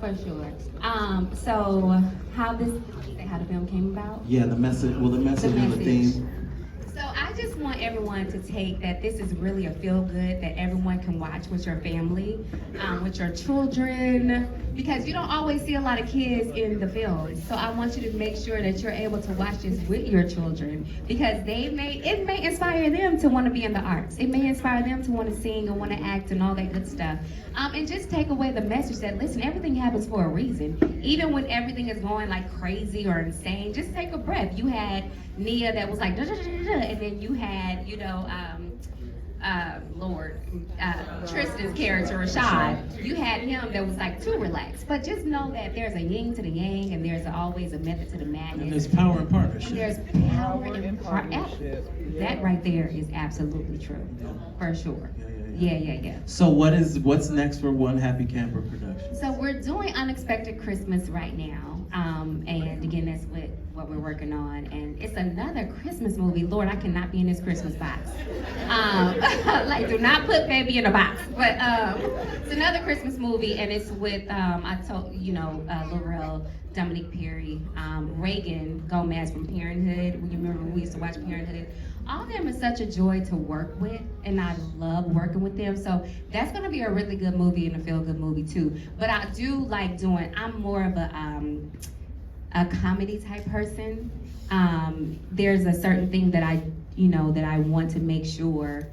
For sure. So how the film came about? Yeah, the message. Well, the message and the theme. So I just want everyone to take that this is really a feel good that everyone can watch with your family, with your children, because you don't always see a lot of kids in the films. So I want you to make sure that you're able to watch this with your children, because it may inspire them to want to be in the arts. It may inspire them to want to sing and want to act and all that good stuff. And just take away the message that, listen, everything happens for a reason. Even when everything is going like crazy or insane, just take a breath. You had Nia that was like, da, da, da, da, da, and then you had, Tristan's character, Rashad. You had him that was like too relaxed. But just know that there's a yin to the yang, and there's always a method to the madness. And there's power in partnership. And there's power in partnership. That right there is absolutely true, for sure. Yeah. So what's next for One Happy Camper Productions? So we're doing Unexpected Christmas right now. And again, that's what we're working on. And it's another Christmas movie. Lord, I cannot be in this Christmas box. Like, do not put baby in a box. But it's another Christmas movie, and it's with, Laurel, Dominique Perry, Reagan Gomez from Parenthood. You remember when we used to watch Parenthood? All of them is such a joy to work with, and I love working with them. So that's gonna be a really good movie and a feel-good movie too. But I do like I'm more of a comedy type person. There's a certain thing that I want to make sure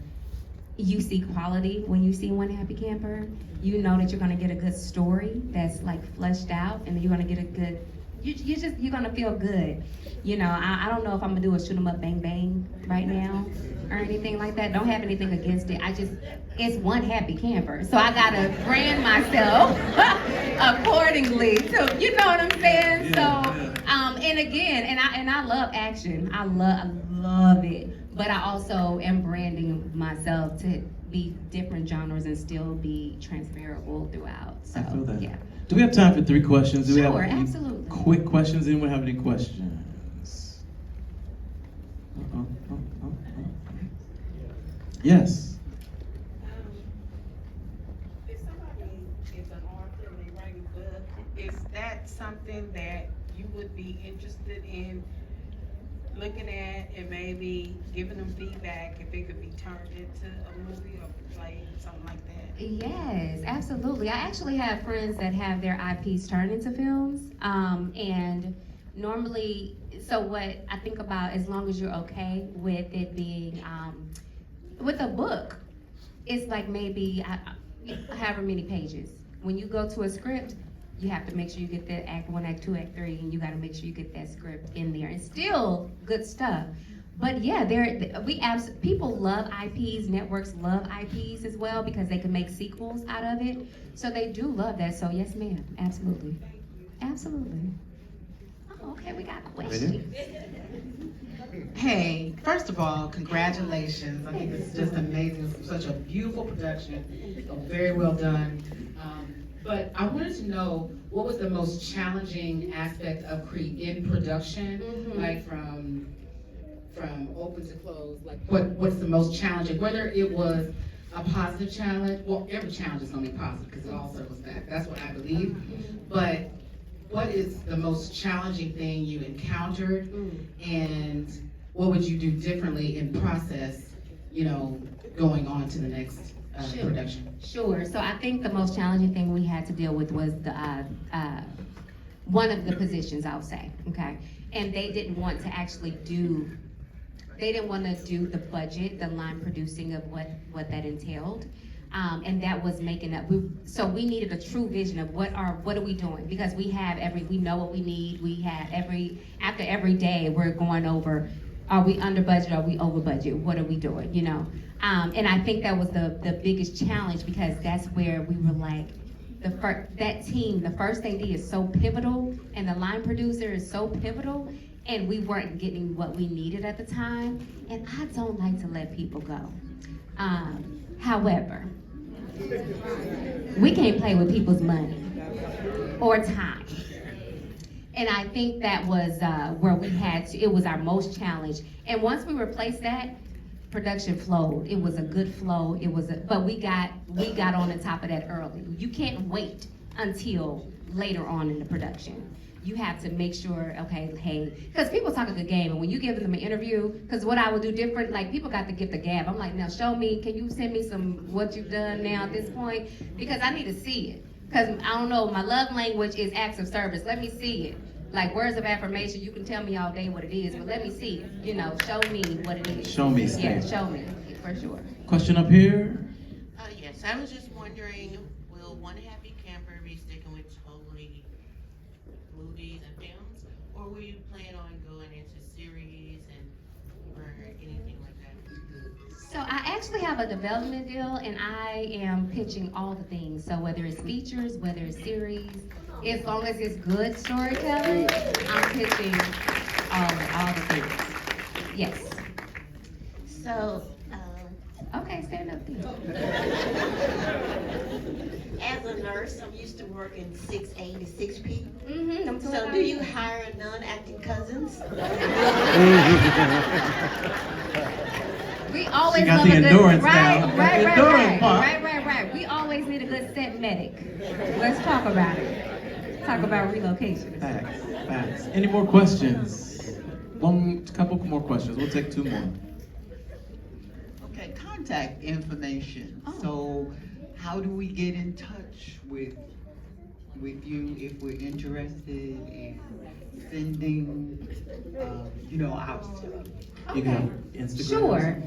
you see quality when you see One Happy Camper. You know that you're gonna get a good story that's like fleshed out, and you're gonna get a good, you're gonna feel good. I don't know if I'm gonna do a shoot 'em up bang bang right now or anything like that. Don't have anything against it. It's One Happy Camper. So I gotta brand myself accordingly. So you know what I'm saying? And again, and I love action. I love it. But I also am branding myself to be different genres and still be transferable throughout. So, I feel that. Yeah. Do we have time for 3 questions? Do we have any absolutely. quick questions? Anyone have any questions? Yes. If somebody is an author and they write a book, is that something that you would be interested in looking at and maybe giving them feedback if it could be turned into a movie or play, something like that? Yes, absolutely. I actually have friends that have their IPs turned into films. And normally, so what I think about, as long as you're okay with it being, with a book, it's like maybe however many pages. When you go to a script, you have to make sure you get that act 1, act 2, act 3, and you gotta make sure you get that script in there. It's still good stuff. But yeah, people love IPs, networks love IPs as well, because they can make sequels out of it. So they do love that, so yes ma'am, absolutely. Absolutely. Oh, okay, we got questions. Hey, first of all, congratulations. I think this is just amazing. It's such a beautiful production, very well done. But I wanted to know, what was the most challenging aspect of in production, like from open to close? Like, what's the most challenging? Whether it was a positive challenge, well, every challenge is going to be positive because it all circles back. That's what I believe. But what is the most challenging thing you encountered, and what would you do differently in process, going on to the next production? Sure. So I think the most challenging thing we had to deal with was the one of the positions, I'll say, okay? And they didn't want to actually do the budget, the line producing of what that entailed. And that was making up. So we needed a true vision of what are we doing, because we know what we need. We have after every day we're going over, are we under budget? Are we over budget? What are we doing? And I think that was the biggest challenge, because that's where we were like, that team, the first AD is so pivotal, and the line producer is so pivotal, and we weren't getting what we needed at the time. And I don't like to let people go. However, we can't play with people's money or time. And I think that was where it was our most challenge. And once we replaced that, production flowed. It was a good flow. But we got on the top of that early. You can't wait until later on in the production. You have to make sure, okay, hey, because people talk a good game, and when you give them an interview, because what I would do different, like people got to give the gab. I'm like, now show me, can you send me some what you've done now at this point? Because I need to see it. Because I don't know, my love language is acts of service. Let me see it. Like words of affirmation, you can tell me all day what it is, but let me see it. You know, show me what it is. Show me, Yeah, Steve. show me, for sure. Question up here. Yes, I was just wondering, will One Happy Camper be sticking with totally movies and films, or will you plan on going into series or anything like that? So I actually have a development deal, and I am pitching all the things. So whether it's features, whether it's series, as long as it's good storytelling, I'm pitching all the things. Yes. So, Okay, stand up there. as a nurse, I'm used to working 6A to 6P. Mm-hmm. I'm So do you hire non-acting cousins? We always She got love the a good, endurance right, down. right, The right, endurance right, part. right. We always need a good set medic. Let's talk about it. Talk about relocation. Facts. Any more questions? One couple more questions. We'll take 2 more. Okay, contact information. Oh. So how do we get in touch with you if we're interested in sending, our stuff? You can have Instagram. Sure.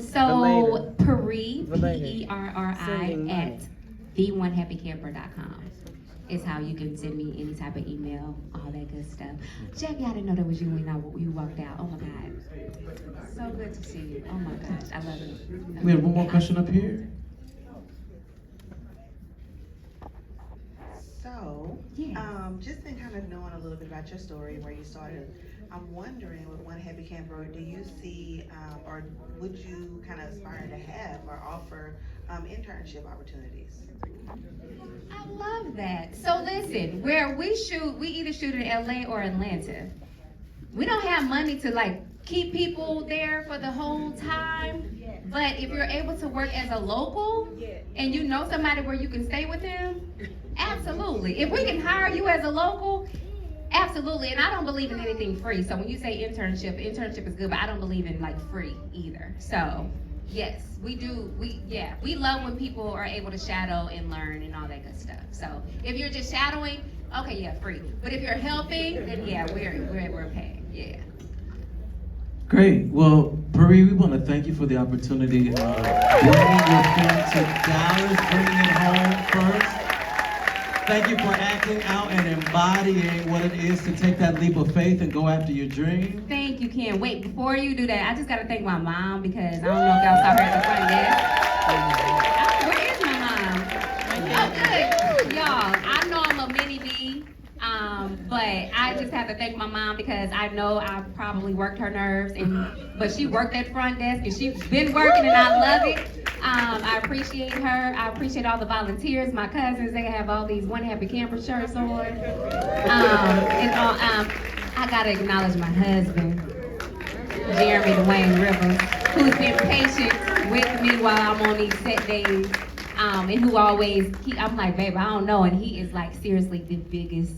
So Perri, Perri at the1happycamper.com is how you can send me any type of email, all that good stuff. Jackie, I didn't know that was you when you walked out. Oh my God. So good to see you. Oh my gosh, I love it. We have one more question up here. So, Yes. just in kind of knowing a little bit about your story, where you started, I'm wondering with One Happy Camper, do you see, or would you kind of aspire to have or offer internship opportunities? I love that. So listen, where we shoot, we either shoot in LA or Atlanta. We don't have money to like keep people there for the whole time. But if you're able to work as a local and you know somebody where you can stay with them, absolutely. If we can hire you as a local, absolutely. And I don't believe in anything free. So when you say internship is good, but I don't believe in like free either. So yes, we do. We love when people are able to shadow and learn and all that good stuff. So if you're just shadowing, okay, yeah, free. But if you're helping, then yeah, we're paying. Yeah. Great. Well, Perri, we want to thank you for the opportunity of bringing your film to Dallas, bringing it home first. Thank you for acting out and embodying what it is to take that leap of faith and go after your dream. Thank you, Ken. Wait, before you do that, I just gotta thank my mom because I don't know if y'all saw her at the front desk. Where is my mom? Oh, good. Y'all, I know I'm a mini B, but I just have to thank my mom because I know I probably worked her nerves, but she worked that front desk and she's been working and I love it. I appreciate her. I appreciate all the volunteers, my cousins. They have all these One Happy Camper shirts on. I gotta acknowledge my husband, Jeremy Dwayne Rivers, who's been patient with me while I'm on these set days, and who always, I'm like, babe, I don't know, and he is like seriously the biggest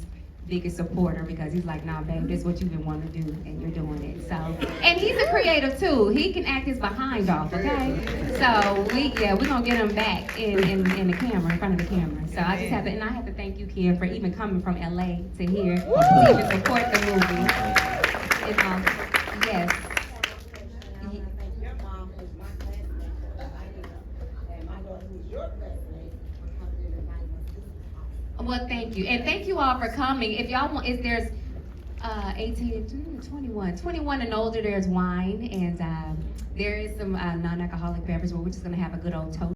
supporter because he's like, nah, babe, this is what you've been wanting to do, and you're doing it. So, and he's a creative too. He can act his behind off, okay? So we're gonna get him back in the camera, in front of the camera. So I just have to, and I have to thank you, Ken, for even coming from LA to here to even support the movie. It's awesome. Yes. Well, thank you. And thank you all for coming. If y'all want, if there's 18 to 21 and older, there's wine, and there is some non-alcoholic beverage, but we're just going to have a good old toast.